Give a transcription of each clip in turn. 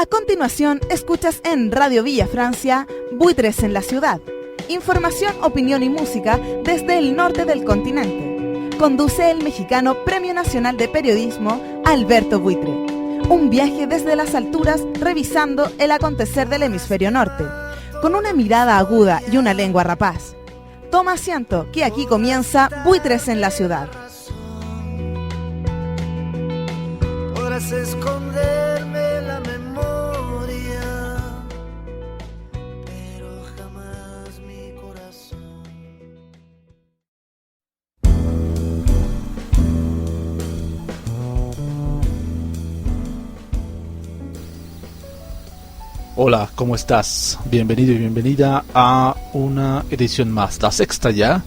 A continuación, escuchas en Radio Villa Francia, Buitres en la Ciudad. Información, opinión y música desde el norte del continente. Conduce el mexicano Premio Nacional de Periodismo, Alberto Buitre. Un viaje desde las alturas revisando el acontecer del hemisferio norte, con una mirada aguda y una lengua rapaz. Toma asiento, que aquí comienza Buitres en la Ciudad. Podrás esconderme la memoria, pero jamás mi corazón. Hola, ¿cómo estás? Bienvenido y bienvenida a una edición más, la sexta ya,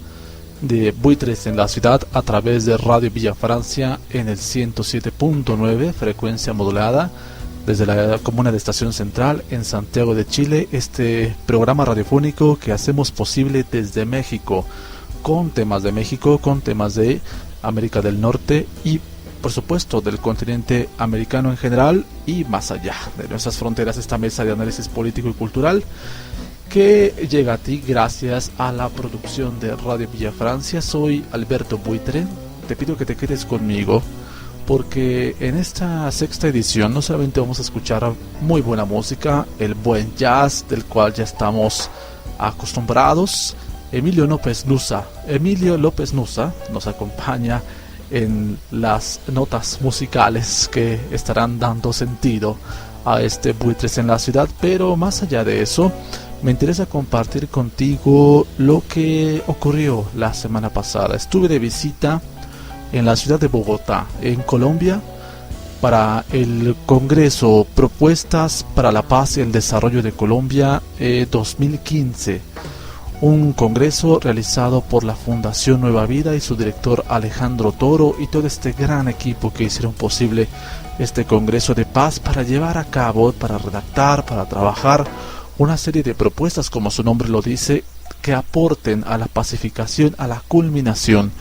de Buitres en la Ciudad a través de Radio Villa Francia en el 107.9, frecuencia modulada, desde la comuna de Estación Central en Santiago de Chile, este programa radiofónico que hacemos posible desde México, con temas de México, con temas de América del Norte y por supuesto del continente americano en general y más allá de nuestras fronteras, esta mesa de análisis político y cultural que llega a ti gracias a la producción de Radio Villa Francia. Soy Alberto Buitre, te pido que te quedes conmigo porque en esta sexta edición no solamente vamos a escuchar muy buena música, el buen jazz del cual ya estamos acostumbrados. Emilio López Nussa nos acompaña en las notas musicales que estarán dando sentido a este Buitres en la Ciudad, pero más allá de eso me interesa compartir contigo lo que ocurrió la semana pasada. Estuve de visita en la ciudad de Bogotá, en Colombia, para el Congreso Propuestas para la Paz y el Desarrollo de Colombia 2015. Un congreso realizado por la Fundación Nueva Vida y su director Alejandro Toro y todo este gran equipo que hicieron posible este Congreso de Paz para llevar a cabo, para redactar, para trabajar una serie de propuestas, como su nombre lo dice, que aporten a la pacificación, a la culminación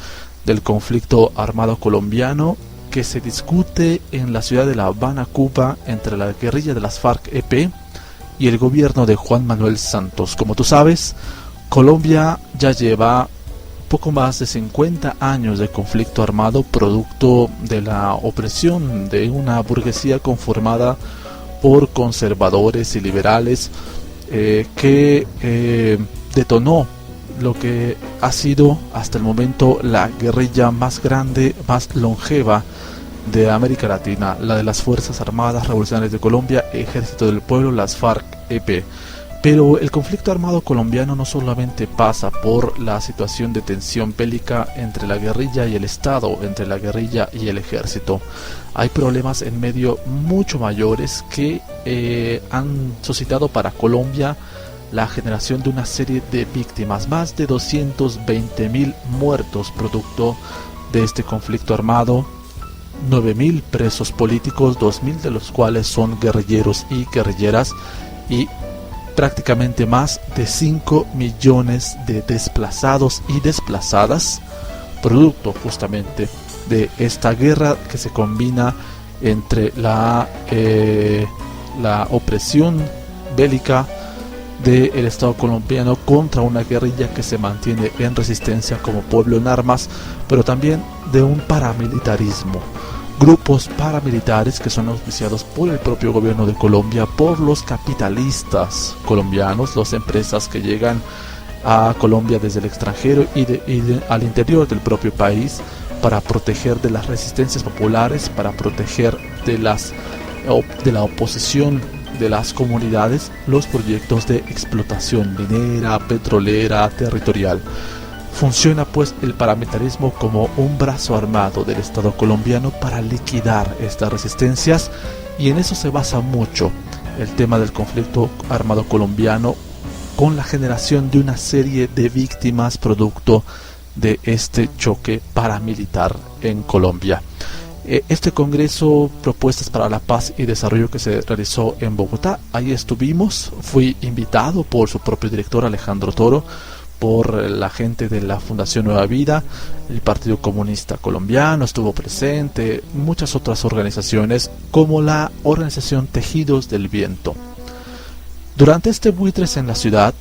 del conflicto armado colombiano que se discute en la ciudad de La Habana, Cuba, entre la guerrilla de las FARC-EP y el gobierno de Juan Manuel Santos. Como tú sabes, Colombia ya lleva poco más de 50 años de conflicto armado, producto de la opresión de una burguesía conformada por conservadores y liberales que detonó lo que ha sido hasta el momento la guerrilla más grande, más longeva de América Latina, la de las Fuerzas Armadas Revolucionarias de Colombia, Ejército del Pueblo, las FARC-EP. Pero el conflicto armado colombiano no solamente pasa por la situación de tensión bélica entre la guerrilla y el Estado, entre la guerrilla y el ejército. Hay problemas en medio mucho mayores que han suscitado para Colombia la generación de una serie de víctimas, más de 220.000 muertos producto de este conflicto armado, 9.000 presos políticos, 2.000 de los cuales son guerrilleros y guerrilleras, y prácticamente más de 5 millones de desplazados y desplazadas, producto justamente de esta guerra que se combina entre la opresión bélica del Estado colombiano contra una guerrilla que se mantiene en resistencia como pueblo en armas, pero también de un paramilitarismo. Grupos paramilitares que son auspiciados por el propio gobierno de Colombia, por los capitalistas colombianos, las empresas que llegan a Colombia desde el extranjero y al interior del propio país para proteger de las resistencias populares, para proteger de la oposición de las comunidades, los proyectos de explotación minera, petrolera, territorial. Funciona pues el paramilitarismo como un brazo armado del Estado colombiano para liquidar estas resistencias, y en eso se basa mucho el tema del conflicto armado colombiano, con la generación de una serie de víctimas producto de este choque paramilitar en Colombia. Este Congreso Propuestas para la Paz y Desarrollo que se realizó en Bogotá, ahí estuvimos, fui invitado por su propio director Alejandro Toro, por la gente de la Fundación Nueva Vida, el Partido Comunista Colombiano estuvo presente, muchas otras organizaciones como la organización Tejidos del Viento. Durante este Buitres en la Ciudad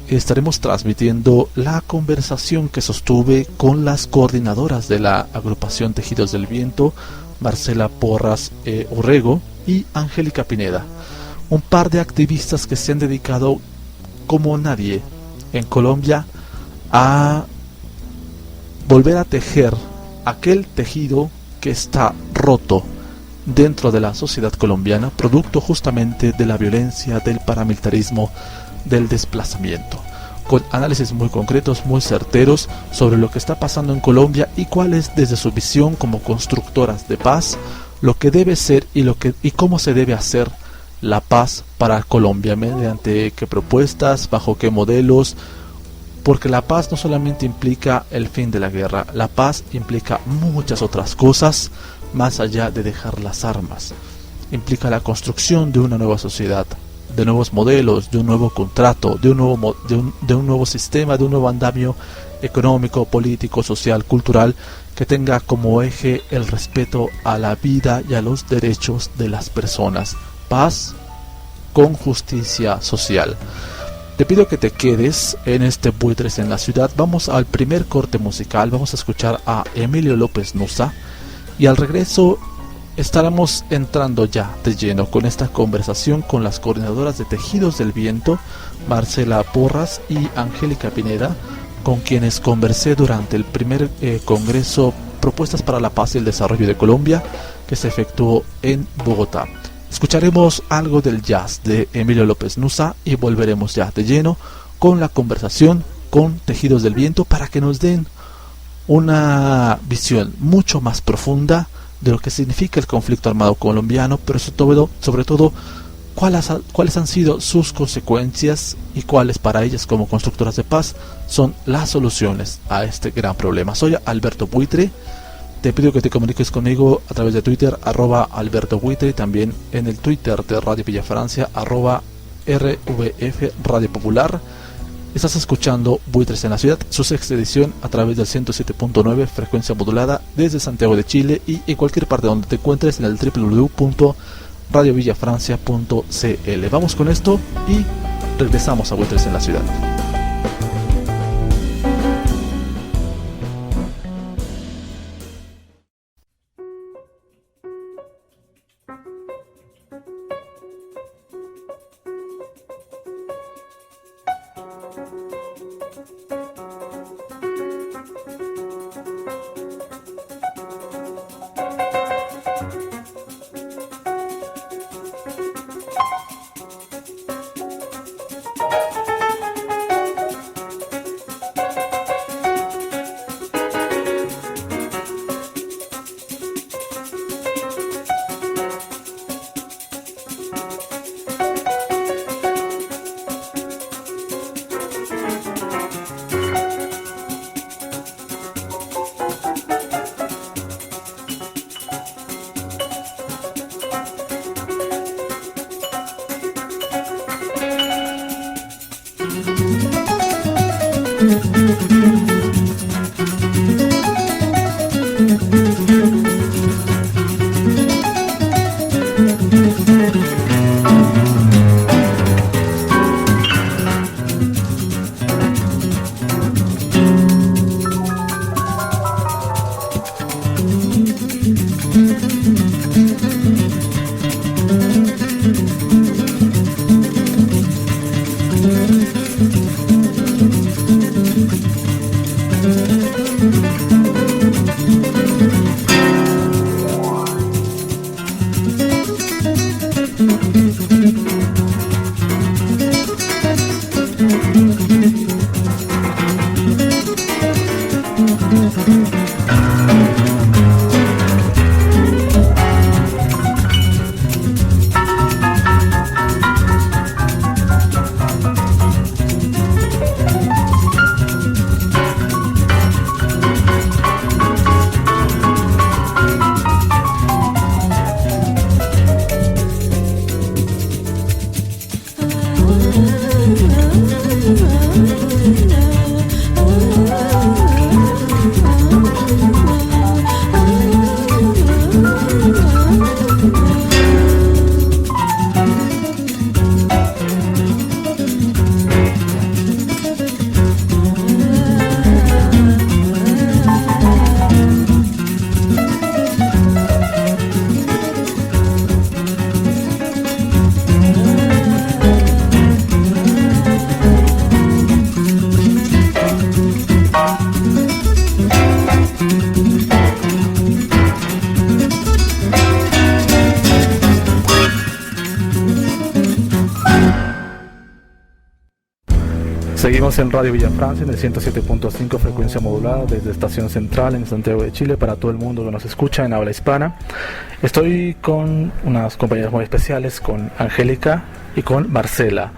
estaremos transmitiendo la conversación que sostuve con las coordinadoras de la agrupación Tejidos del Viento, Marcela Porras Orrego y Angélica Pineda, un par de activistas que se han dedicado como nadie en Colombia a volver a tejer aquel tejido que está roto dentro de la sociedad colombiana, producto justamente de la violencia, del paramilitarismo, del desplazamiento, con análisis muy concretos, muy certeros sobre lo que está pasando en Colombia y cuál es, desde su visión como constructoras de paz, lo que debe ser y cómo se debe hacer la paz para Colombia, mediante qué propuestas, bajo qué modelos, porque la paz no solamente implica el fin de la guerra, la paz implica muchas otras cosas más allá de dejar las armas. Implica la construcción de una nueva sociedad, de nuevos modelos, de un nuevo contrato, de un nuevo sistema, de un nuevo andamio económico, político, social, cultural, que tenga como eje el respeto a la vida y a los derechos de las personas. Paz con justicia social. Te pido que te quedes en este Buitres en la Ciudad. Vamos al primer corte musical, vamos a escuchar a Emilio López Nusa y al regreso estaremos entrando ya de lleno con esta conversación con las coordinadoras de Tejidos del Viento, Marcela Porras y Angélica Pineda, con quienes conversé durante el primer Congreso Propuestas para la Paz y el Desarrollo de Colombia, que se efectuó en Bogotá. Escucharemos algo del jazz de Emilio López Nusa y volveremos ya de lleno con la conversación con Tejidos del Viento para que nos den una visión mucho más profunda de lo que significa el conflicto armado colombiano, pero sobre todo cuáles han sido sus consecuencias y cuáles para ellas como constructoras de paz son las soluciones a este gran problema. Soy Alberto Buitre. Te pido que te comuniques conmigo a través de Twitter, @Alberto Buitre, también en el Twitter de Radio Villa Francia, @RVF Radio Popular. Estás escuchando Buitres en la Ciudad, su sexta edición a través del 107.9 frecuencia modulada desde Santiago de Chile y en cualquier parte donde te encuentres en el www.radiovillafrancia.cl. Vamos con esto y regresamos a Buitres en la Ciudad. Seguimos en Radio Villa Francia en el 107.5 frecuencia modulada desde Estación Central en Santiago de Chile para todo el mundo que nos escucha en habla hispana. Estoy con unas compañeras muy especiales, con Angélica y con Marcela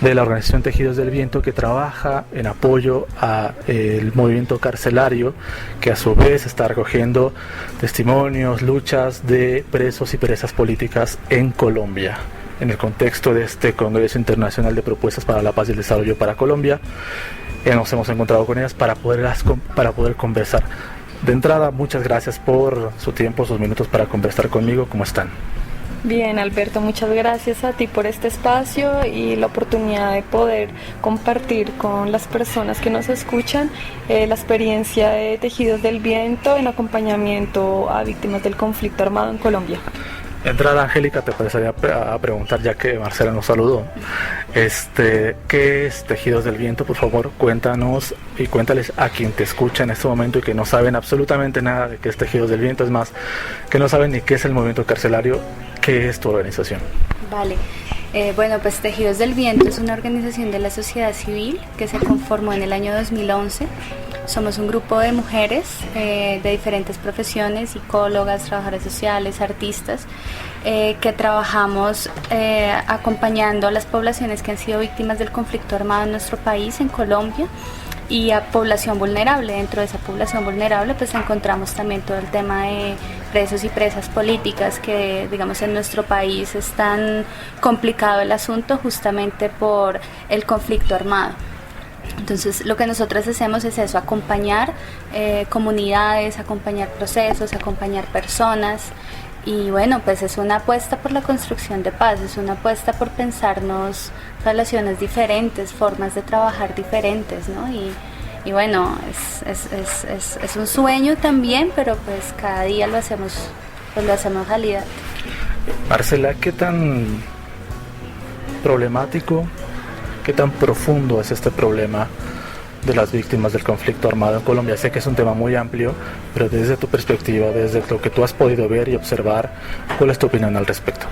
de la organización Tejidos del Viento, que trabaja en apoyo al movimiento carcelario, que a su vez está recogiendo testimonios, luchas de presos y presas políticas en Colombia, en el contexto de este Congreso Internacional de Propuestas para la Paz y el Desarrollo para Colombia. Nos hemos encontrado con ellas para poder conversar. De entrada, muchas gracias por su tiempo, sus minutos para conversar conmigo. ¿Cómo están? Bien, Alberto, muchas gracias a ti por este espacio y la oportunidad de poder compartir con las personas que nos escuchan la experiencia de Tejidos del Viento en acompañamiento a víctimas del conflicto armado en Colombia. De entrada, Angélica, te pasaría a preguntar, ya que Marcela nos saludó, ¿qué es Tejidos del Viento? Por favor, cuéntanos y cuéntales a quien te escucha en este momento y que no saben absolutamente nada de qué es Tejidos del Viento, es más, que no saben ni qué es el movimiento carcelario. ¿Qué es tu organización? Vale, bueno, pues Tejidos del Viento es una organización de la sociedad civil que se conformó en el año 2011. Somos un grupo de mujeres de diferentes profesiones, psicólogas, trabajadoras sociales, artistas, que trabajamos acompañando a las poblaciones que han sido víctimas del conflicto armado en nuestro país, en Colombia, y a población vulnerable. Dentro de esa población vulnerable pues encontramos también todo el tema de presos y presas políticas, que digamos en nuestro país es tan complicado el asunto justamente por el conflicto armado. Entonces lo que nosotros hacemos es eso, acompañar comunidades, acompañar procesos, acompañar personas. Y bueno, pues es una apuesta por la construcción de paz, es una apuesta por pensarnos relaciones diferentes, formas de trabajar diferentes, ¿no? Y bueno, es un sueño también, pero pues cada día lo hacemos realidad. Marcela, ¿qué tan problemático, qué tan profundo es este problema de las víctimas del conflicto armado en Colombia? Sé que es un tema muy amplio, pero desde tu perspectiva, desde lo que tú has podido ver y observar, ¿cuál es tu opinión al respecto?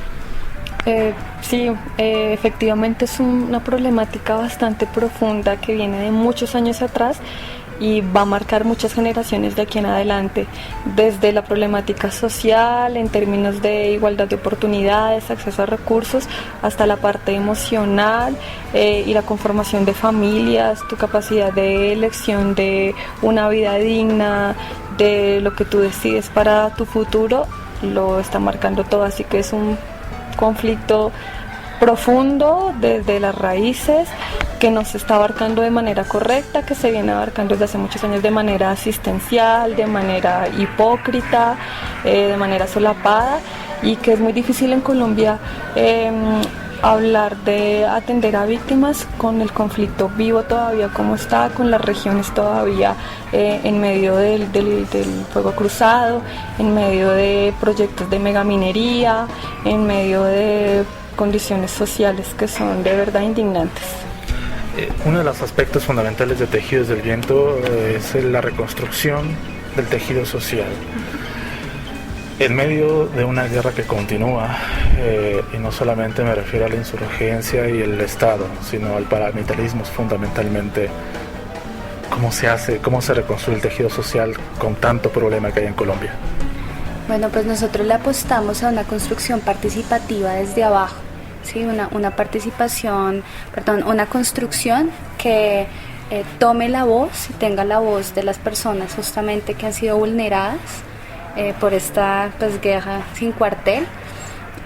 Sí, efectivamente es una problemática bastante profunda que viene de muchos años atrás y va a marcar muchas generaciones de aquí en adelante, desde la problemática social, en términos de igualdad de oportunidades, acceso a recursos, hasta la parte emocional y la conformación de familias, tu capacidad de elección de una vida digna, de lo que tú decides para tu futuro, lo está marcando todo, así que es un conflicto profundo desde las raíces, que nos está abarcando de manera correcta, que se viene abarcando desde hace muchos años de manera asistencial, de manera hipócrita, de manera solapada, y que es muy difícil en Colombia hablar de atender a víctimas con el conflicto vivo todavía como está, con las regiones todavía en medio del fuego cruzado, en medio de proyectos de megaminería, en medio de condiciones sociales que son de verdad indignantes. Uno de los aspectos fundamentales de Tejidos del Viento es la reconstrucción del tejido social. En medio de una guerra que continúa, y no solamente me refiero a la insurgencia y el Estado, sino al paramilitarismo fundamentalmente, ¿cómo se hace, cómo se reconstruye el tejido social con tanto problema que hay en Colombia? Bueno, pues nosotros le apostamos a una construcción participativa desde abajo, ¿sí? Una construcción que tome la voz y tenga la voz de las personas justamente que han sido vulneradas por esta guerra sin cuartel.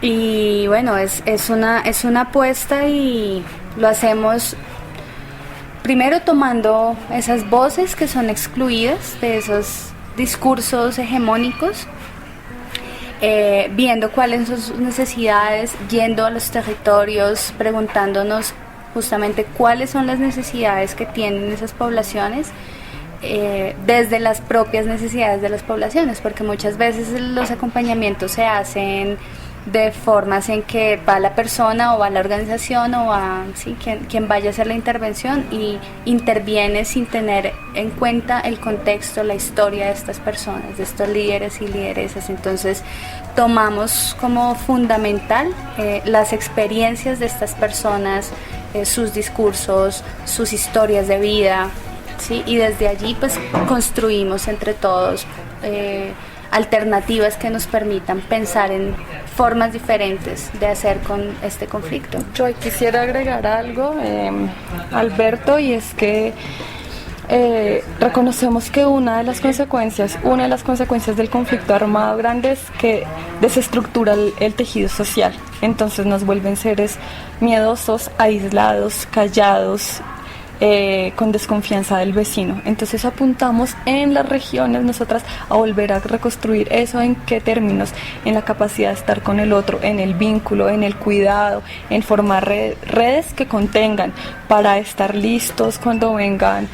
Y bueno, es una apuesta, y lo hacemos primero tomando esas voces que son excluidas de esos discursos hegemónicos, viendo cuáles son sus necesidades, yendo a los territorios, preguntándonos justamente cuáles son las necesidades que tienen esas poblaciones, desde las propias necesidades de las poblaciones, porque muchas veces los acompañamientos se hacen de formas en que va la persona o va la organización o va quien vaya a hacer la intervención y interviene sin tener en cuenta el contexto, la historia de estas personas, de estos líderes y lideresas. Entonces tomamos como fundamental las experiencias de estas personas sus discursos, sus historias de vida, ¿sí? Y desde allí pues construimos entre todos alternativas que nos permitan pensar en formas diferentes de hacer con este conflicto. Yo quisiera agregar algo, Alberto, y es que reconocemos que una de las consecuencias del conflicto armado grande es que desestructura el tejido social. Entonces nos vuelven seres miedosos, aislados, callados, con desconfianza del vecino. Entonces apuntamos en las regiones nosotras a volver a reconstruir eso. ¿En qué términos? En la capacidad de estar con el otro, en el vínculo, en el cuidado, en formar redes que contengan para estar listos cuando vengan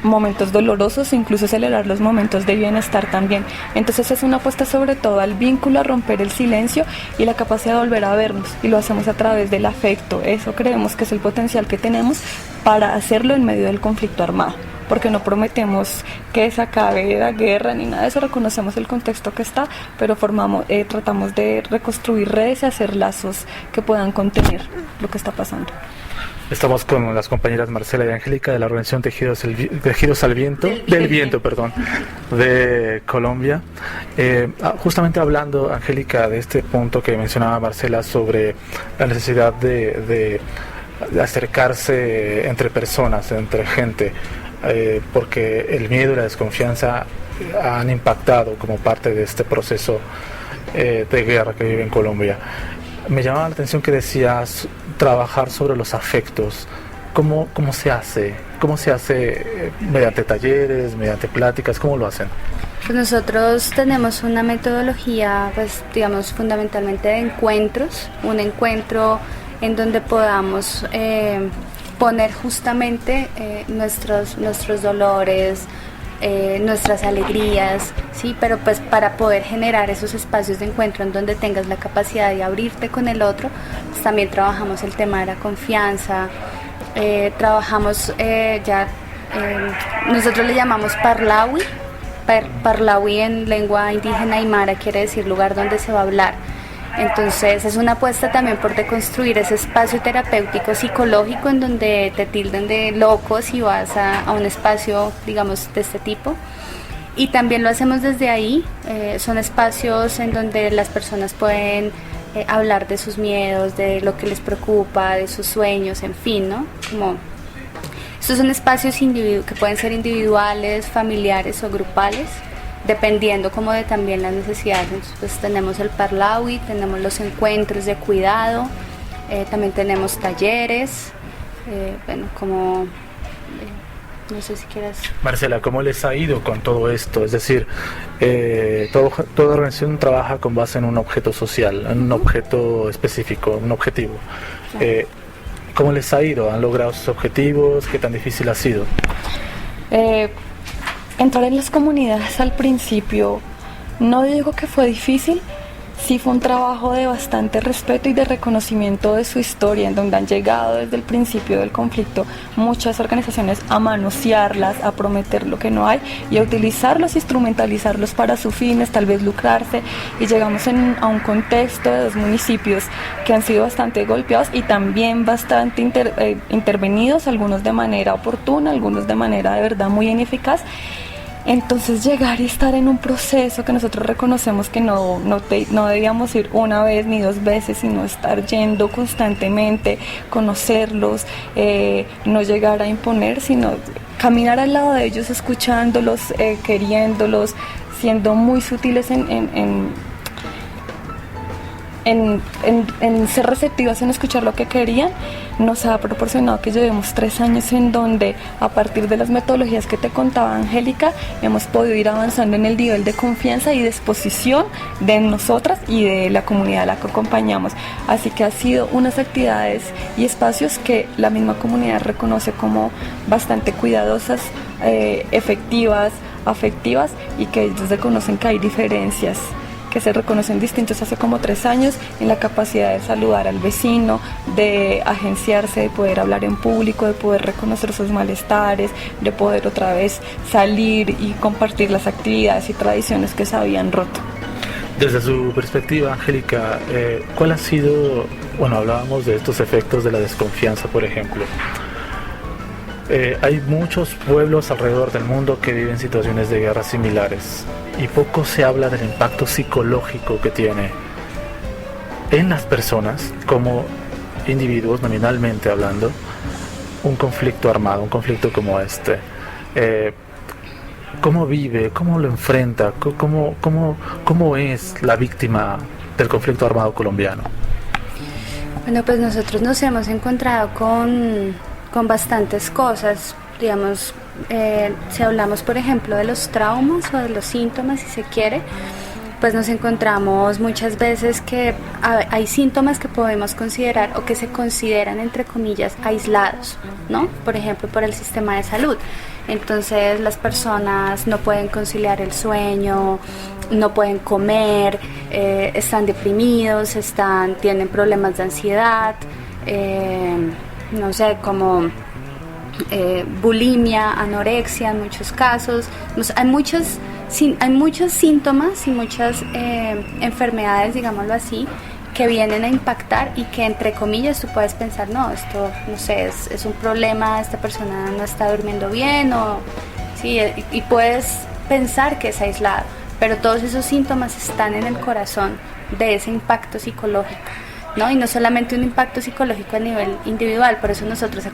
momentos dolorosos, incluso celebrar los momentos de bienestar también. Entonces es una apuesta sobre todo al vínculo, a romper el silencio y la capacidad de volver a vernos, y lo hacemos a través del afecto. Eso creemos que es el potencial que tenemos para hacerlo en medio del conflicto armado, porque no prometemos que se acabe la guerra ni nada de eso, reconocemos el contexto que está, pero tratamos de reconstruir redes y hacer lazos que puedan contener lo que está pasando. Estamos con las compañeras Marcela y Angélica de la organización Tejidos al Viento, del Viento, de Colombia. Justamente hablando, Angélica, de este punto que mencionaba Marcela sobre la necesidad de acercarse entre personas, entre gente, porque el miedo y la desconfianza han impactado como parte de este proceso de guerra que vive en Colombia. Me llamaba la atención que decías trabajar sobre los afectos. ¿Cómo se hace? ¿Cómo se hace mediante talleres, mediante pláticas? ¿Cómo lo hacen? Pues nosotros tenemos una metodología, pues digamos, fundamentalmente de encuentros, un encuentro en donde podamos poner justamente nuestros dolores, nuestras alegrías, sí, pero pues para poder generar esos espacios de encuentro en donde tengas la capacidad de abrirte con el otro, pues también trabajamos el tema de la confianza, trabajamos nosotros le llamamos parlawi. Parlawi en lengua indígena aymara quiere decir lugar donde se va a hablar. Entonces es una apuesta también por deconstruir ese espacio terapéutico psicológico en donde te tilden de loco si vas a un espacio, digamos, de este tipo. Y también lo hacemos desde ahí, son espacios en donde las personas pueden hablar de sus miedos, de lo que les preocupa, de sus sueños, en fin, ¿no? Estos son espacios que pueden ser individuales, familiares o grupales, dependiendo como de también las necesidades. Pues tenemos el parlawi, tenemos los encuentros de cuidado, también tenemos talleres, no sé si quieras. Marcela, ¿cómo les ha ido con todo esto? Es decir, toda organización trabaja con base en un objeto social, en un objeto específico, un objetivo. ¿Cómo les ha ido? ¿Han logrado sus objetivos? ¿Qué tan difícil ha sido? Entrar en las comunidades al principio, no digo que fue difícil, sí fue un trabajo de bastante respeto y de reconocimiento de su historia, en donde han llegado desde el principio del conflicto muchas organizaciones a manosearlas, a prometer lo que no hay y a utilizarlos, instrumentalizarlos para sus fines, tal vez lucrarse, y llegamos a un contexto de 2 municipios que han sido bastante golpeados y también bastante intervenidos, algunos de manera oportuna, algunos de manera de verdad muy ineficaz. Entonces llegar y estar en un proceso que nosotros reconocemos que no debíamos ir una vez ni 2 veces, sino estar yendo constantemente, conocerlos, no llegar a imponer, sino caminar al lado de ellos, escuchándolos, queriéndolos, siendo muy sutiles en ser receptivas, en escuchar lo que querían, nos ha proporcionado que llevemos 3 años en donde, a partir de las metodologías que te contaba Angélica, hemos podido ir avanzando en el nivel de confianza y de exposición de nosotras y de la comunidad a la que acompañamos. Así que ha sido unas actividades y espacios que la misma comunidad reconoce como bastante cuidadosas, efectivas, afectivas, y que ellos reconocen que hay diferencias que se reconocen distintos hace como 3 años en la capacidad de saludar al vecino, de agenciarse, de poder hablar en público, de poder reconocer sus malestares, de poder otra vez salir y compartir las actividades y tradiciones que se habían roto. Desde su perspectiva, Angélica, ¿cuál ha sido, bueno, hablábamos de estos efectos de la desconfianza, por ejemplo? Hay muchos pueblos alrededor del mundo que viven situaciones de guerra similares y poco se habla del impacto psicológico que tiene en las personas como individuos, nominalmente hablando, un conflicto armado, un conflicto como este. ¿Cómo vive? ¿Cómo lo enfrenta? ¿Cómo es la víctima del conflicto armado colombiano? Bueno, pues nosotros nos hemos encontrado con bastantes cosas, digamos, si hablamos por ejemplo de los traumas o de los síntomas, si se quiere, pues nos encontramos muchas veces que hay síntomas que podemos considerar o que se consideran entre comillas aislados, ¿no? Por ejemplo, por el sistema de salud. Entonces las personas no pueden conciliar el sueño, no pueden comer, están deprimidos, tienen problemas de ansiedad, no sé, como bulimia, anorexia en muchos casos. Hay muchos síntomas y muchas enfermedades, digámoslo así, que vienen a impactar y que entre comillas tú puedes pensar, no, esto, no sé, es un problema, esta persona no está durmiendo bien, sí, y puedes pensar que es aislado, pero todos esos síntomas están en el corazón de ese impacto psicológico, ¿no? Y no solamente un impacto psicológico a nivel individual, por eso nosotros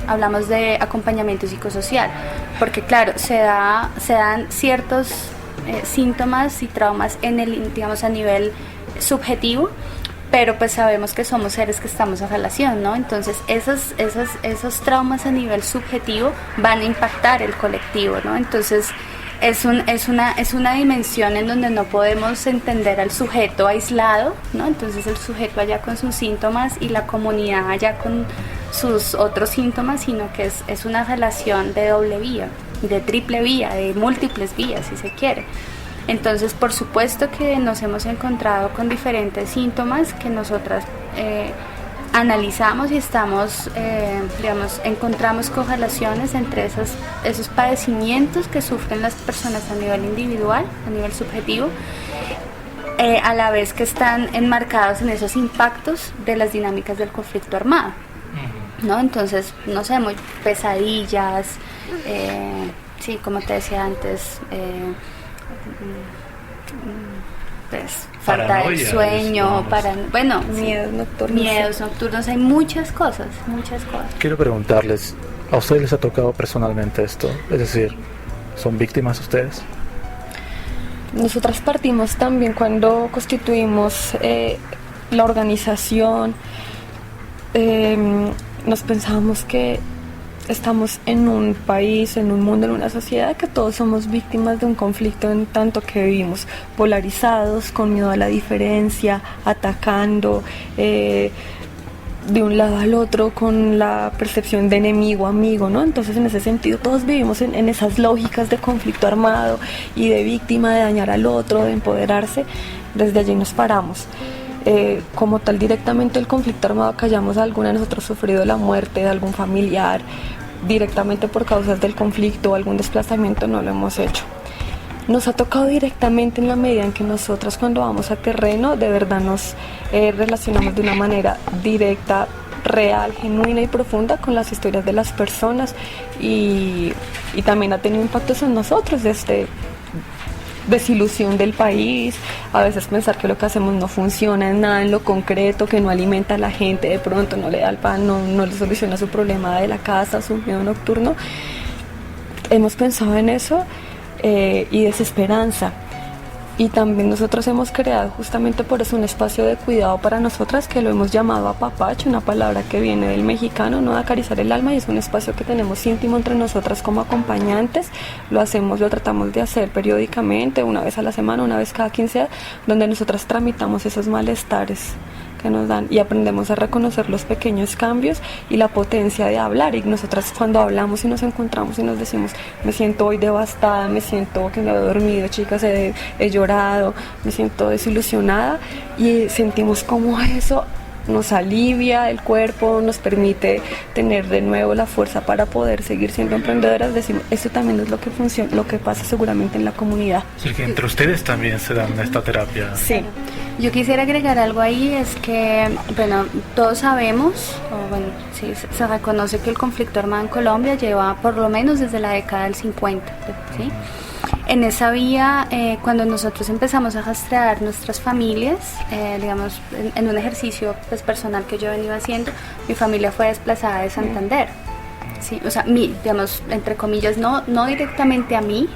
hablamos de acompañamiento psicosocial, porque claro, se dan ciertos síntomas y traumas digamos, a nivel subjetivo, pero pues sabemos que somos seres que estamos en relación, ¿no? Entonces esos traumas a nivel subjetivo van a impactar el colectivo, ¿no? Entonces es una dimensión en donde no podemos entender al sujeto aislado, ¿no? Entonces el sujeto allá con sus síntomas y la comunidad allá con sus otros síntomas, sino que es una relación de doble vía, de triple vía, de múltiples vías, si se quiere. Entonces, por supuesto que nos hemos encontrado con diferentes síntomas que nosotras analizamos y encontramos correlaciones entre esos padecimientos que sufren las personas a nivel individual, a nivel subjetivo, a la vez que están enmarcados en esos impactos de las dinámicas del conflicto armado, ¿no? Entonces, no sé, muy pesadillas, sí, como te decía antes, pues falta de sueño, miedos nocturnos, hay muchas cosas. Quiero preguntarles, ¿a ustedes les ha tocado personalmente esto? Es decir, ¿son víctimas ustedes? Nosotras partimos también cuando constituimos la organización, nos pensábamos que estamos en un país, en un mundo, en una sociedad que todos somos víctimas de un conflicto, en tanto que vivimos polarizados, con miedo a la diferencia, atacando de un lado al otro, con la percepción de enemigo-amigo, ¿no? Entonces, en ese sentido, todos vivimos en esas lógicas de conflicto armado y de víctima, de dañar al otro, de empoderarse. Desde allí nos paramos. Como tal, directamente el conflicto armado, que hayamos alguna de nosotros sufrido la muerte de algún familiar directamente por causas del conflicto o algún desplazamiento, no lo hemos hecho. Nos ha tocado directamente en la medida en que nosotros, cuando vamos a terreno, de verdad nos relacionamos de una manera directa, real, genuina y profunda con las historias de las personas, y también ha tenido impactos en nosotros desde desilusión del país, a veces pensar que lo que hacemos no funciona en nada en lo concreto, que no alimenta a la gente, de pronto no le da el pan, no le soluciona su problema de la casa, su miedo nocturno. Hemos pensado en eso y desesperanza. Y también nosotros hemos creado justamente por eso un espacio de cuidado para nosotras, que lo hemos llamado apapacho, una palabra que viene del mexicano, ¿no? De acariciar el alma, y es un espacio que tenemos íntimo entre nosotras como acompañantes. Lo tratamos de hacer periódicamente, una vez a la semana, una vez cada 15 días, donde nosotras tramitamos esos malestares que nos dan y aprendemos a reconocer los pequeños cambios y la potencia de hablar. Y nosotras, cuando hablamos y nos encontramos y nos decimos, me siento hoy devastada, me siento que no he dormido, chicas, he llorado, me siento desilusionada, y sentimos como eso nos alivia el cuerpo, nos permite tener de nuevo la fuerza para poder seguir siendo emprendedoras, decimos, esto también es lo que funciona, lo que pasa seguramente en la comunidad. Sí, que entre ustedes también se dan esta terapia. Sí. Yo quisiera agregar algo ahí, es que, bueno, todos sabemos, o bueno, sí, se reconoce que el conflicto armado en Colombia lleva por lo menos desde la década del 50, ¿sí? En esa vía, cuando nosotros empezamos a rastrear nuestras familias, digamos, en un ejercicio pues, personal que yo he venido haciendo, mi familia fue desplazada de Santander, ¿sí? O sea, digamos, entre comillas, no directamente a mí,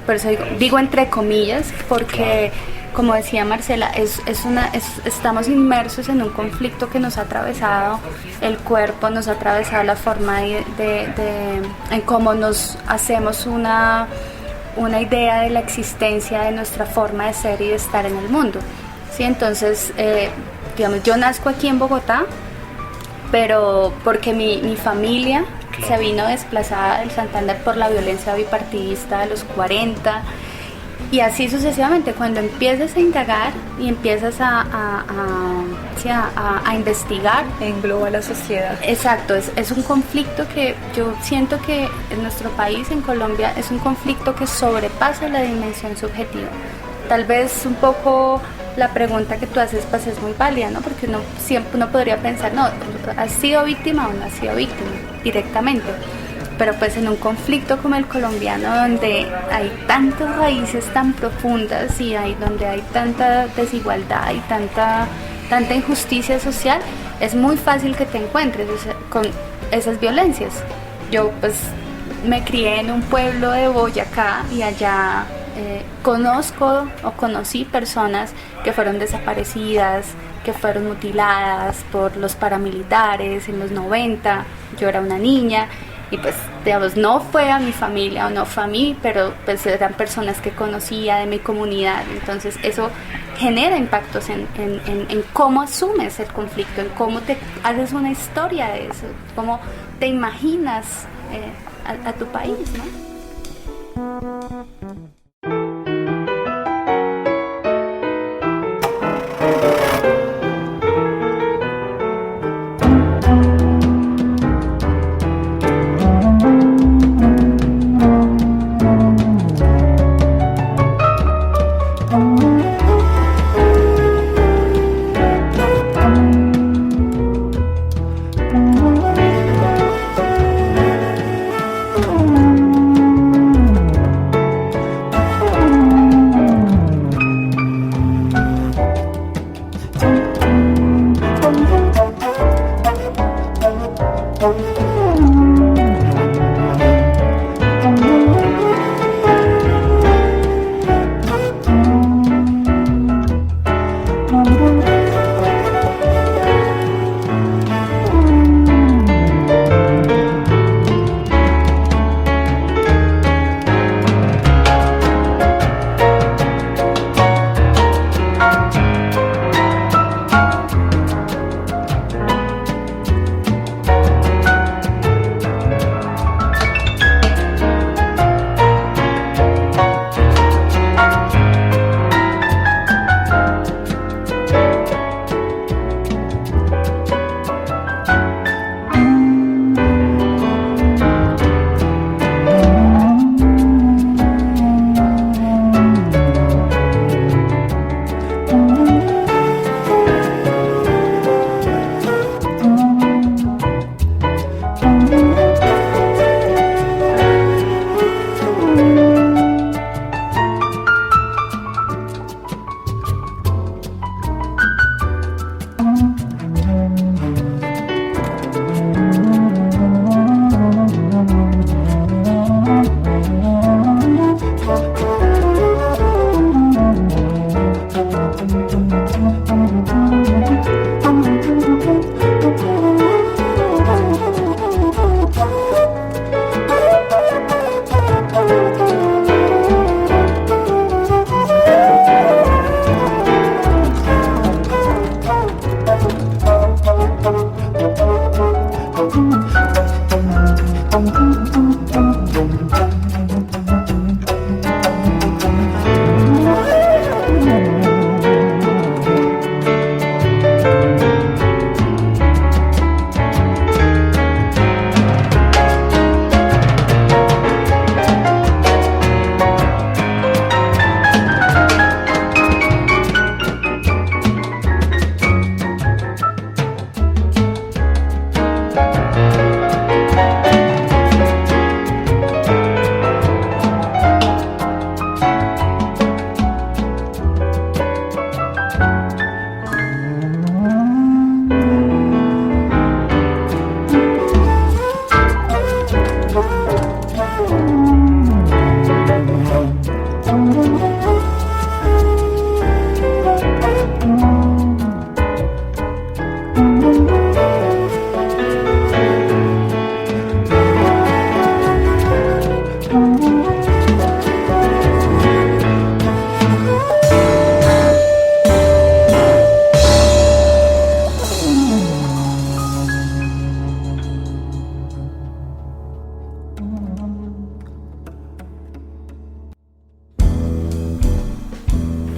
por eso digo entre comillas, porque... Como decía Marcela, estamos inmersos en un conflicto que nos ha atravesado el cuerpo, nos ha atravesado la forma en cómo nos hacemos una idea de la existencia de nuestra forma de ser y de estar en el mundo. ¿Sí? Entonces, digamos, yo nazco aquí en Bogotá, pero porque mi familia se vino desplazada del Santander por la violencia bipartidista de los 40. Y así sucesivamente, cuando empiezas a indagar y empiezas a investigar, engloba la sociedad. Exacto, es un conflicto que yo siento que en nuestro país, en Colombia, es un conflicto que sobrepasa la dimensión subjetiva. Tal vez un poco la pregunta que tú haces pues es muy válida, ¿no? Porque uno podría pensar, no, ¿has sido víctima o no has sido víctima directamente? Pero pues en un conflicto como el colombiano, donde hay tantas raíces tan profundas y donde hay tanta desigualdad y tanta injusticia social, es muy fácil que te encuentres con esas violencias. Yo pues me crié en un pueblo de Boyacá y allá conocí personas que fueron desaparecidas, que fueron mutiladas por los paramilitares en los 90, yo era una niña. Y pues, digamos, no fue a mi familia o no fue a mí, pero pues eran personas que conocía de mi comunidad. Entonces eso genera impactos en cómo asumes el conflicto, en cómo te haces una historia de eso, cómo te imaginas a tu país, ¿no?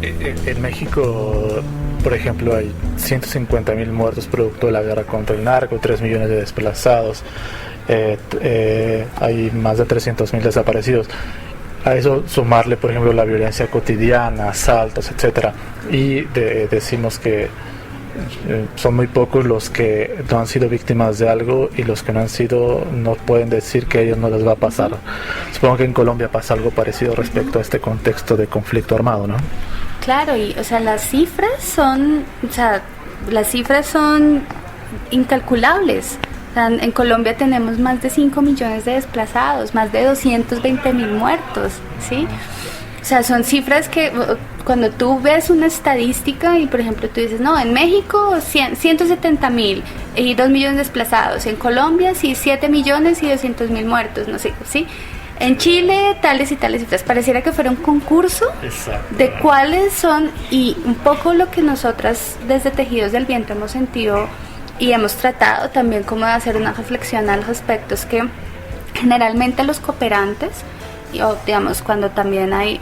En México, por ejemplo, hay 150.000 muertos producto de la guerra contra el narco, 3 millones de desplazados, hay más de 300.000 desaparecidos. A eso sumarle, por ejemplo, la violencia cotidiana, asaltos, etcétera, y decimos que son muy pocos los que no han sido víctimas de algo, y los que no han sido no pueden decir que a ellos no les va a pasar. Supongo que en Colombia pasa algo parecido respecto a este contexto de conflicto armado, ¿no? Claro, y o sea, las cifras son incalculables. O sea, en Colombia tenemos más de 5 millones de desplazados, más de 220.000 muertos, ¿sí? O sea, son cifras que cuando tú ves una estadística y, por ejemplo, tú dices, no, en México 170.000 y 2 millones de desplazados. En Colombia, sí, 7 millones y 200.000 muertos, no sé, ¿sí? En Chile, tales y tales cifras. Pareciera que fuera un concurso. Exacto. De cuáles son, y un poco lo que nosotras desde Tejidos del Viento hemos sentido y hemos tratado también como de hacer una reflexión al respecto, es que generalmente los cooperantes, o digamos cuando también hay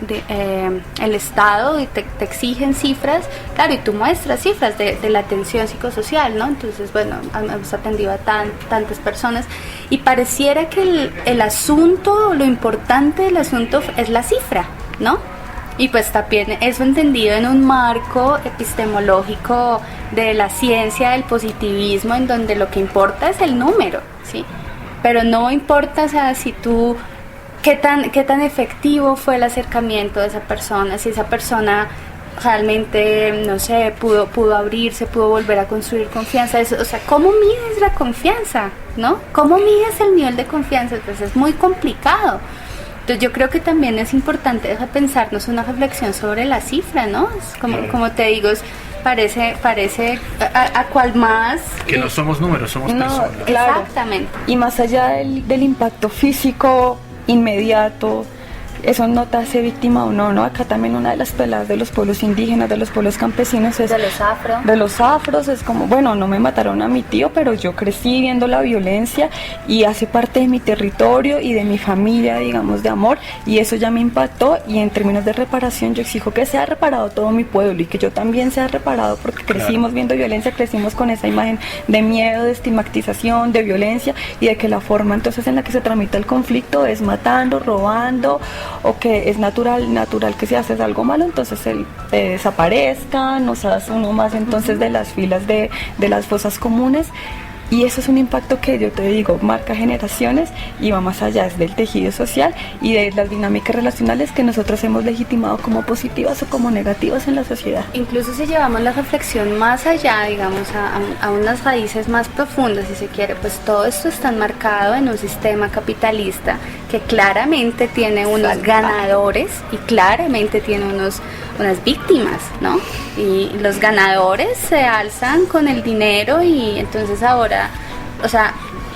el Estado y te exigen cifras, claro, y tú muestras cifras de la atención psicosocial, ¿no? Entonces, bueno, hemos atendido a tantas personas y pareciera que el asunto, lo importante del asunto es la cifra, ¿no? Y pues también eso entendido en un marco epistemológico de la ciencia del positivismo, en donde lo que importa es el número, ¿sí? Pero no importa, o sea, si tú qué tan efectivo fue el acercamiento de esa persona, si esa persona realmente, no sé, pudo abrirse, pudo volver a construir confianza. O sea, ¿cómo mides la confianza, no? ¿Cómo mides el nivel de confianza? Entonces es muy complicado. Entonces yo creo que también es importante pensarnos una reflexión sobre la cifra, ¿no? Es como te digo, parece a cual más... Que no somos números, somos personas. Claro. Exactamente. Y más allá del impacto físico inmediato, eso no te hace víctima o no, ¿no? Acá también una de las peladas de los pueblos indígenas, de los pueblos campesinos es... De los afros, es como, bueno, no me mataron a mi tío, pero yo crecí viendo la violencia y hace parte de mi territorio y de mi familia, digamos, de amor, y eso ya me impactó, y en términos de reparación yo exijo que sea reparado todo mi pueblo y que yo también sea reparado, porque crecimos viendo violencia, crecimos con esa imagen de miedo, de estigmatización, de violencia, y de que la forma entonces en la que se tramita el conflicto es matando, robando, o que es natural que si haces algo malo entonces él desaparezca, no seas uno más entonces de las filas de las fosas comunes. Y eso es un impacto que yo te digo, marca generaciones y va más allá, es del tejido social y de las dinámicas relacionales que nosotros hemos legitimado como positivas o como negativas en la sociedad. Incluso si llevamos la reflexión más allá, digamos, a unas raíces más profundas, si se quiere, pues todo esto está enmarcado en un sistema capitalista que claramente tiene unos ganadores y claramente tiene unas víctimas, ¿no? Y los ganadores se alzan con el dinero y entonces ahora, o sea,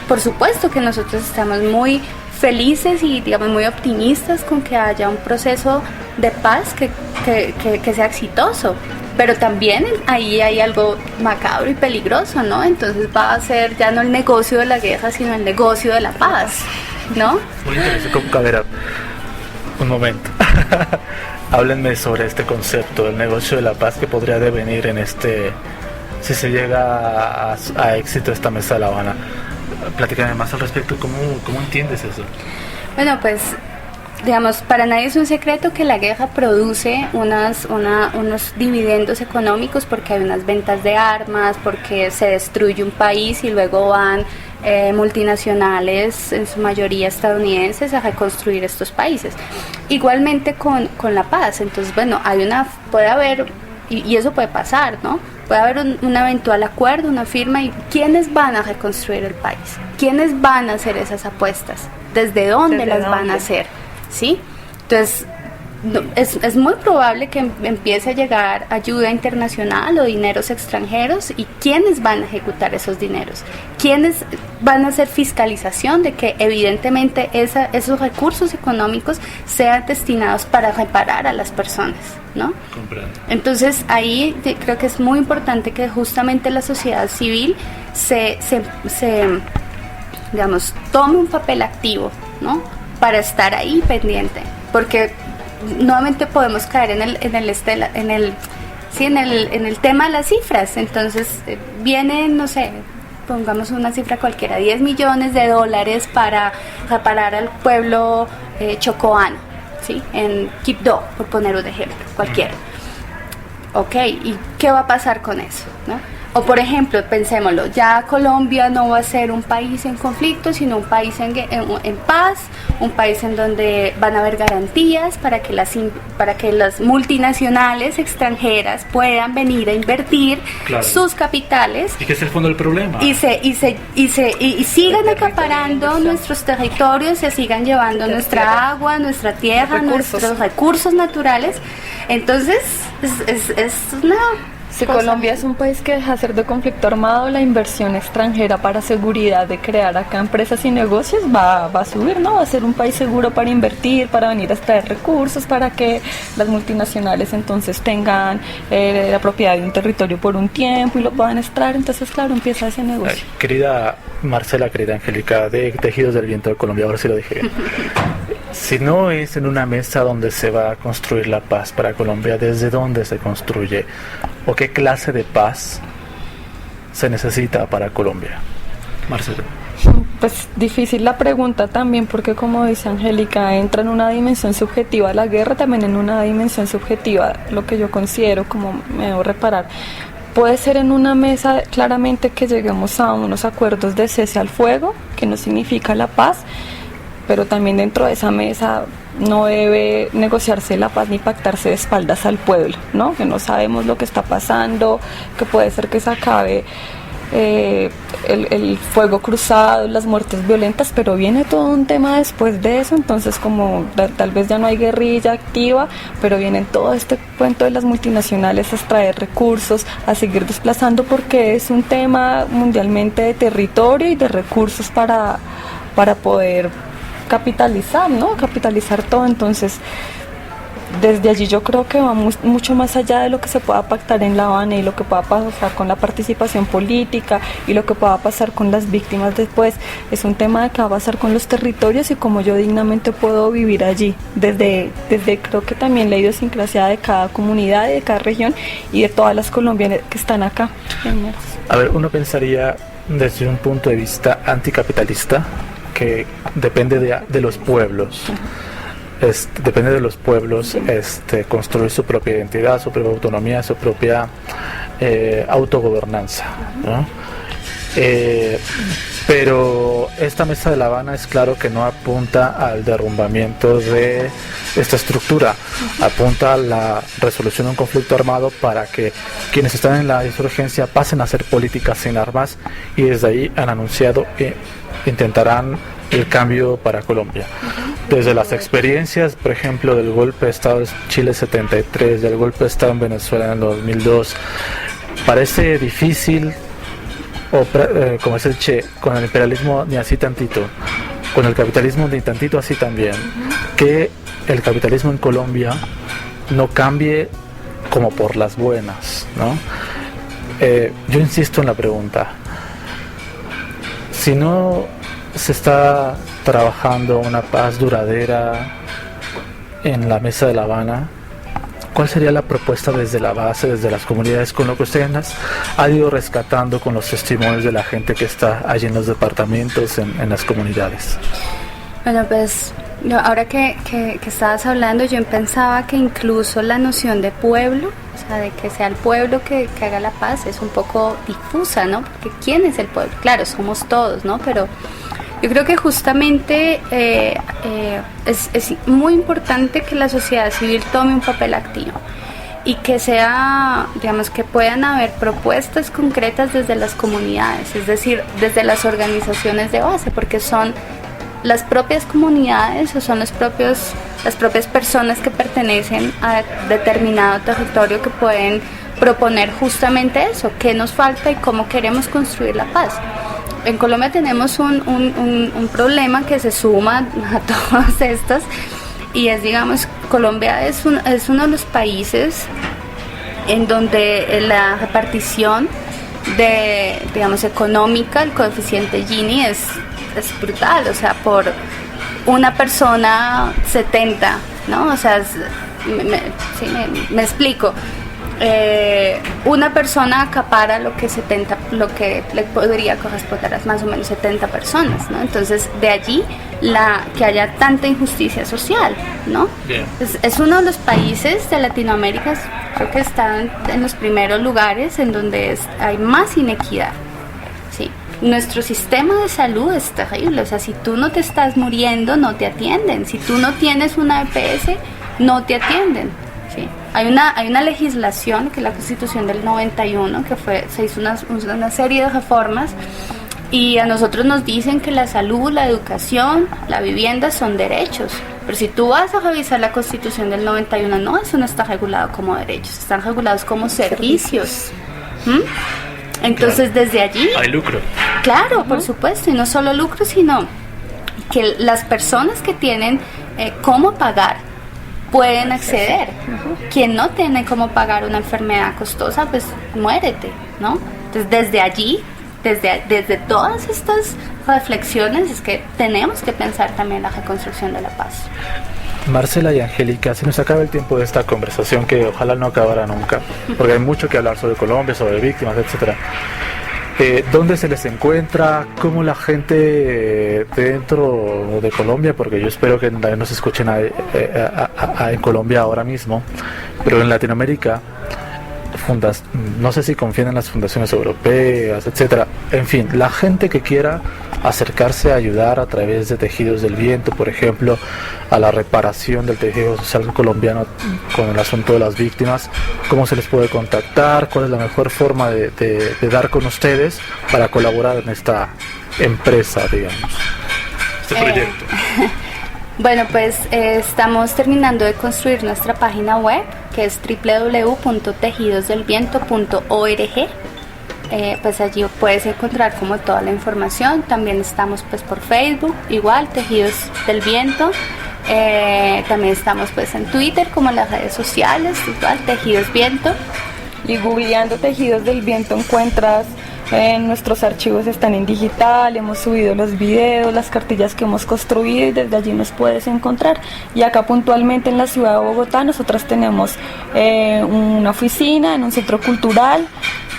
por supuesto que nosotros estamos muy felices y digamos muy optimistas con que haya un proceso de paz que sea exitoso, pero también ahí hay algo macabro y peligroso, ¿no? Entonces va a ser ya no el negocio de la guerra, sino el negocio de la paz, ¿no? Muy interesante. A ver, un momento. Háblenme sobre este concepto del negocio de la paz que podría devenir si se llega a éxito esta mesa de La Habana. Platícame más al respecto, ¿cómo entiendes eso? Bueno, pues, digamos, para nadie es un secreto que la guerra produce unos dividendos económicos porque hay unas ventas de armas, porque se destruye un país y luego van multinacionales, en su mayoría estadounidenses, a reconstruir estos países. Igualmente con la paz. Entonces, bueno, puede haber, y eso puede pasar, ¿no? Puede haber un eventual acuerdo, una firma, y ¿quiénes van a reconstruir el país? ¿Quiénes van a hacer esas apuestas? ¿Desde dónde las van a hacer? ¿Sí? Entonces, es muy probable que empiece a llegar ayuda internacional o dineros extranjeros, y ¿quiénes van a ejecutar esos dineros? ¿Quiénes van a hacer fiscalización de que evidentemente esos recursos económicos sean destinados para reparar a las personas, ¿no? Comprendo. Entonces ahí creo que es muy importante que justamente la sociedad civil digamos, tome un papel activo, ¿no? Para estar ahí pendiente, porque nuevamente podemos caer en el tema de las cifras. Entonces vienen, no sé, pongamos una cifra cualquiera, $10 millones para reparar al pueblo chocoano, ¿sí? En Quibdó, por poner un ejemplo, cualquiera. Ok, ¿y qué va a pasar con eso, ¿no? O por ejemplo, pensémoslo, ya Colombia no va a ser un país en conflicto, sino un país en paz, un país en donde van a haber garantías para que las multinacionales extranjeras puedan venir a invertir sus capitales. ¿Y qué es el fondo del problema? Y sigan acaparando nuestros territorios, se sigan llevando nuestra agua, nuestra tierra, nuestros recursos naturales. Entonces, es una... Si Colombia es un país que deja de ser de conflicto armado, la inversión extranjera para seguridad de crear acá empresas y negocios va a subir, ¿no? Va a ser un país seguro para invertir, para venir a extraer recursos, para que las multinacionales entonces tengan la propiedad de un territorio por un tiempo y lo puedan extraer. Entonces, claro, empieza ese negocio. Querida Marcela, querida Angélica, de Tejidos del Viento de Colombia, ahora sí lo dije bien. Si no es en una mesa donde se va a construir la paz para Colombia, ¿desde dónde se construye? ¿O qué clase de paz se necesita para Colombia? Marcelo. Pues difícil la pregunta también, porque como dice Angélica, entra en una dimensión subjetiva la guerra, también en una dimensión subjetiva lo que yo considero, como me debo reparar. Puede ser en una mesa claramente que lleguemos a unos acuerdos de cese al fuego, que no significa la paz, pero también dentro de esa mesa no debe negociarse la paz ni pactarse de espaldas al pueblo, ¿no? Que no sabemos lo que está pasando, que puede ser que se acabe el fuego cruzado, las muertes violentas, pero viene todo un tema después de eso. Entonces como tal vez ya no hay guerrilla activa, pero viene todo este cuento de las multinacionales a extraer recursos, a seguir desplazando, porque es un tema mundialmente de territorio y de recursos para poder capitalizar, ¿no? Capitalizar todo. Entonces, desde allí yo creo que va mucho más allá de lo que se pueda pactar en La Habana y lo que pueda pasar con la participación política y lo que pueda pasar con las víctimas después. Es un tema de qué va a pasar con los territorios y cómo yo dignamente puedo vivir allí, desde creo que también la idiosincrasia de cada comunidad y de cada región y de todas las colombianas que están acá. A ver, uno pensaría desde un punto de vista anticapitalista que depende de los pueblos. Depende de los pueblos construir su propia identidad, su propia autonomía, su propia autogobernanza, ¿no? Pero esta mesa de La Habana es claro que no apunta al derrumbamiento de esta estructura, apunta a la resolución de un conflicto armado para que quienes están en la insurgencia pasen a hacer política sin armas, y desde ahí han anunciado que intentarán el cambio para Colombia. Desde las experiencias, por ejemplo, del golpe de Estado en Chile 73, del golpe de Estado en Venezuela en el 2002, parece difícil, como es el Che, con el imperialismo ni así tantito, con el capitalismo ni tantito así también, que el capitalismo en Colombia no cambie como por las buenas, ¿no? Yo insisto en la pregunta, si no se está trabajando una paz duradera en la mesa de La Habana, ¿cuál sería la propuesta desde la base, desde las comunidades, con lo que ustedes han ido rescatando con los testimonios de la gente que está allí en los departamentos, en las comunidades? Bueno, pues ahora que estabas hablando, yo pensaba que incluso la noción de pueblo, o sea, de que sea el pueblo que haga la paz, es un poco difusa, ¿no? Porque ¿quién es el pueblo? Claro, somos todos, ¿no? Pero yo creo que justamente es muy importante que la sociedad civil tome un papel activo y que sea, digamos, que puedan haber propuestas concretas desde las comunidades, es decir, desde las organizaciones de base, porque son las propias comunidades o son las propias personas que pertenecen a determinado territorio que pueden proponer justamente eso, qué nos falta y cómo queremos construir la paz. En Colombia tenemos un problema que se suma a todas estas, y es, digamos, Colombia es uno de los países en donde la repartición de, digamos, económica, el coeficiente Gini es brutal, o sea, por una persona 70 ¿no? O sea, sí, me explico. Una persona acapara lo que le podría corresponder a más o menos 70 personas, ¿no? Entonces, de allí que haya tanta injusticia social, ¿no? Bien. Es uno de los países de Latinoamérica, creo que están en los primeros lugares en donde hay más inequidad, ¿sí? Nuestro sistema de salud es terrible, o sea, si tú no te estás muriendo, no te atienden. Si tú no tienes una EPS, no te atienden. Sí. Hay una legislación, que es la Constitución del 91, se hizo una serie de reformas, y a nosotros nos dicen que la salud, la educación, la vivienda son derechos. Pero si tú vas a revisar la Constitución del 91, no, eso no está regulado como derechos, están regulados como servicios. Entonces, claro, desde allí... Hay lucro. Claro, por supuesto, y no solo lucro, sino que las personas que tienen cómo pagar pueden acceder. Quien no tiene cómo pagar una enfermedad costosa, pues muérete, ¿no? Entonces, desde allí, desde todas estas reflexiones, es que tenemos que pensar también la reconstrucción de la paz. Marcela y Angélica, se nos acaba el tiempo de esta conversación, que ojalá no acabara nunca, porque hay mucho que hablar sobre Colombia, sobre víctimas, etcétera. ¿Dónde se les encuentra? ¿Cómo la gente dentro de Colombia? Porque yo espero que también nos escuchen en Colombia ahora mismo, pero en Latinoamérica, no sé si confían en las fundaciones europeas, etcétera. En fin, la gente que quiera acercarse a ayudar a través de Tejidos del Viento, por ejemplo, a la reparación del tejido social colombiano con el asunto de las víctimas, ¿cómo se les puede contactar? ¿Cuál es la mejor forma de dar con ustedes para colaborar en esta empresa, digamos, este proyecto? Bueno, pues estamos terminando de construir nuestra página web, que es www.tejidosdelviento.org. Pues allí puedes encontrar como toda la información. También estamos pues por Facebook, igual, Tejidos del Viento. También estamos pues en Twitter, como en las redes sociales, igual, Tejidos Viento. Y googleando Tejidos del Viento encuentras, nuestros archivos están en digital, hemos subido los videos, las cartillas que hemos construido, y desde allí nos puedes encontrar. Y acá puntualmente en la ciudad de Bogotá nosotros tenemos una oficina en un centro cultural,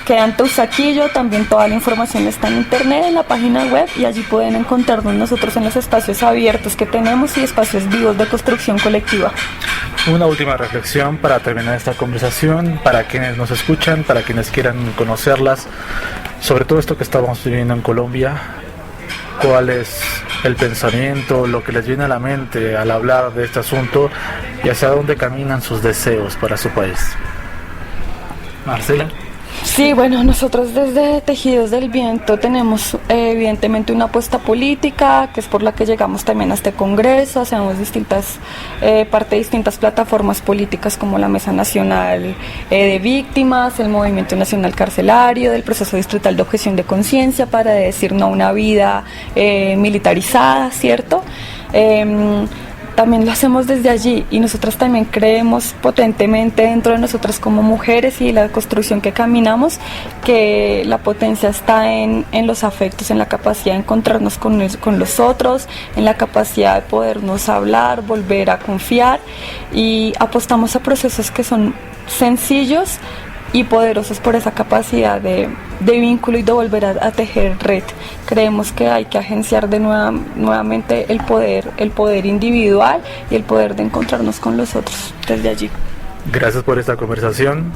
queda en Teusaquillo. También toda la información está en internet, en la página web, y allí pueden encontrarnos nosotros en los espacios abiertos que tenemos y espacios vivos de construcción colectiva. Una última reflexión para terminar esta conversación, para quienes nos escuchan, para quienes quieran conocerlas, sobre todo esto que estamos viviendo en Colombia. ¿Cuál es el pensamiento, lo que les viene a la mente al hablar de este asunto, y hacia dónde caminan sus deseos para su país? Marcela. Sí, bueno, nosotros desde Tejidos del Viento tenemos evidentemente una apuesta política, que es por la que llegamos también a este congreso. Hacemos parte de distintas plataformas políticas, como la Mesa Nacional de Víctimas, el Movimiento Nacional Carcelario, del Proceso Distrital de Objeción de Conciencia, para decir no a una vida militarizada, ¿cierto? También lo hacemos desde allí, y nosotras también creemos potentemente dentro de nosotras como mujeres y la construcción que caminamos, que la potencia está en los afectos, en la capacidad de encontrarnos con los otros, en la capacidad de podernos hablar, volver a confiar, y apostamos a procesos que son sencillos y poderosos por esa capacidad de vínculo y de volver a tejer red. Creemos que hay que agenciar nuevamente el poder individual y el poder de encontrarnos con los otros desde allí. Gracias por esta conversación,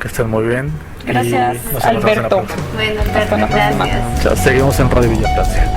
que estén muy bien. Gracias, Alberto. Bueno, Alberto, gracias. Chao, seguimos en Radio Villa Francia.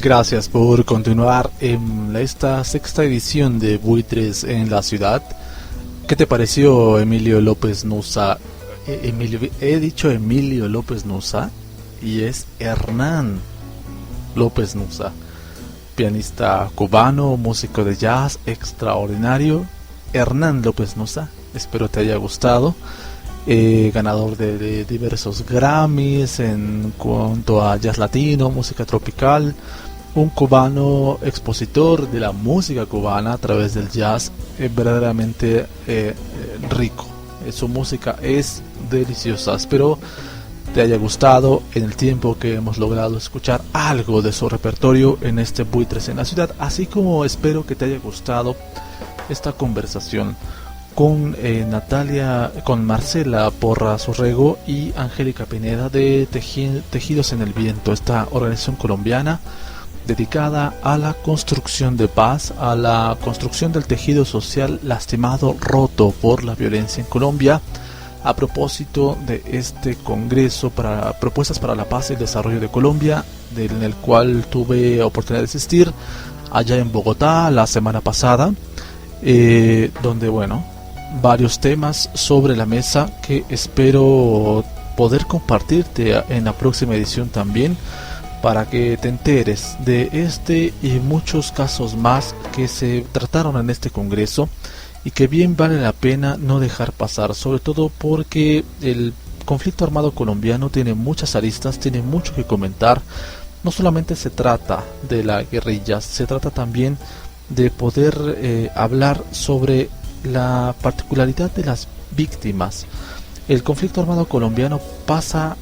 Gracias por continuar en esta sexta edición de Buitres en la Ciudad. ¿Qué te pareció Emilio López Nuza? He dicho Emilio López Nuza y es Hernán López Nuza, pianista cubano, músico de jazz extraordinario. Hernán López Nuza, espero te haya gustado. Ganador de diversos Grammys en cuanto a jazz latino, música tropical, un cubano expositor de la música cubana a través del jazz, verdaderamente rico. Su música es deliciosa. Espero te haya gustado en el tiempo que hemos logrado escuchar algo de su repertorio en este Buitres en la Ciudad, así como espero que te haya gustado esta conversación con con Marcela Porras Urrego y Angélica Pineda de Tejidos en el Viento, esta organización colombiana dedicada a la construcción de paz, a la construcción del tejido social lastimado, roto por la violencia en Colombia, a propósito de este Congreso para Propuestas para la Paz y el Desarrollo de Colombia, en el cual tuve oportunidad de asistir allá en Bogotá la semana pasada, donde, bueno, varios temas sobre la mesa que espero poder compartirte en la próxima edición también, para que te enteres de este y muchos casos más que se trataron en este Congreso y que bien vale la pena no dejar pasar, sobre todo porque el conflicto armado colombiano tiene muchas aristas, tiene mucho que comentar. No solamente se trata de la guerrilla, se trata también de poder hablar sobre la particularidad de las víctimas. El conflicto armado colombiano pasa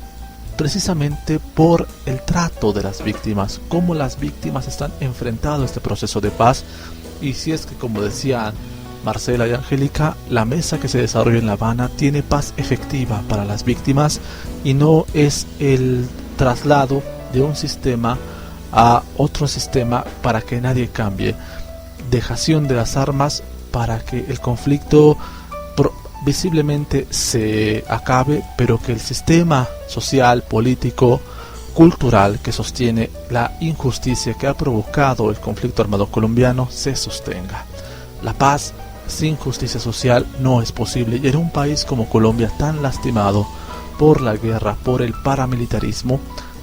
precisamente por el trato de las víctimas, cómo las víctimas están enfrentando este proceso de paz, y si es que, como decían Marcela y Angélica, la mesa que se desarrolla en La Habana tiene paz efectiva para las víctimas y no es el traslado de un sistema a otro sistema para que nadie cambie, dejación de las armas para que el conflicto visiblemente se acabe, pero que el sistema social, político, cultural que sostiene la injusticia que ha provocado el conflicto armado colombiano se sostenga. La paz sin justicia social no es posible, y en un país como Colombia, tan lastimado por la guerra, por el paramilitarismo,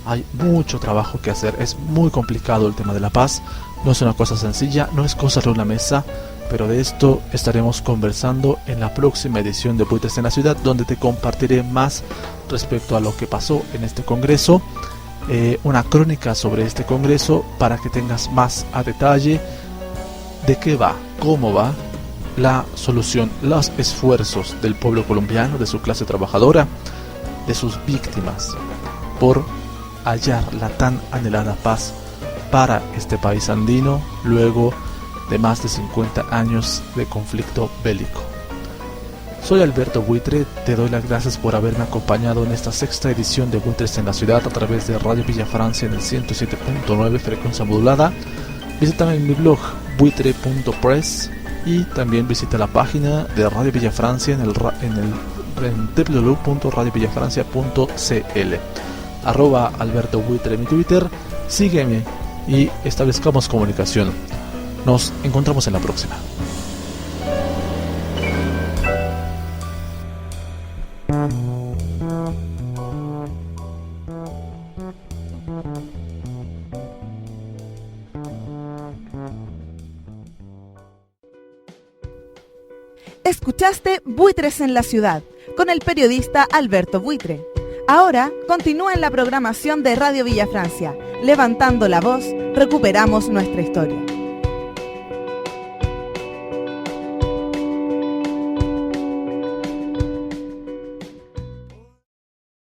hay mucho trabajo que hacer. Es muy complicado el tema de la paz, no es una cosa sencilla, no es cosa de una mesa, pero de esto estaremos conversando en la próxima edición de Buitres en la Ciudad, donde te compartiré más respecto a lo que pasó en este Congreso, una crónica sobre este Congreso para que tengas más a detalle de qué va, cómo va la solución, los esfuerzos del pueblo colombiano, de su clase trabajadora, de sus víctimas, por hallar la tan anhelada paz para este país andino luego de más de 50 años de conflicto bélico. Soy Alberto Buitre, te doy las gracias por haberme acompañado en esta sexta edición de Buitres en la Ciudad a través de Radio Villa Francia en el 107.9 frecuencia modulada. Visítame en mi blog buitre.press y también visita la página de Radio Villa Francia en www.radiovillafrancia.cl. @Alberto Buitre en mi Twitter, sígueme y establezcamos comunicación. Nos encontramos en la próxima. Escuchaste Buitres en la Ciudad con el periodista Alberto Buitre. Ahora continúa en la programación de Radio Villa Francia. Levantando la voz, recuperamos nuestra historia.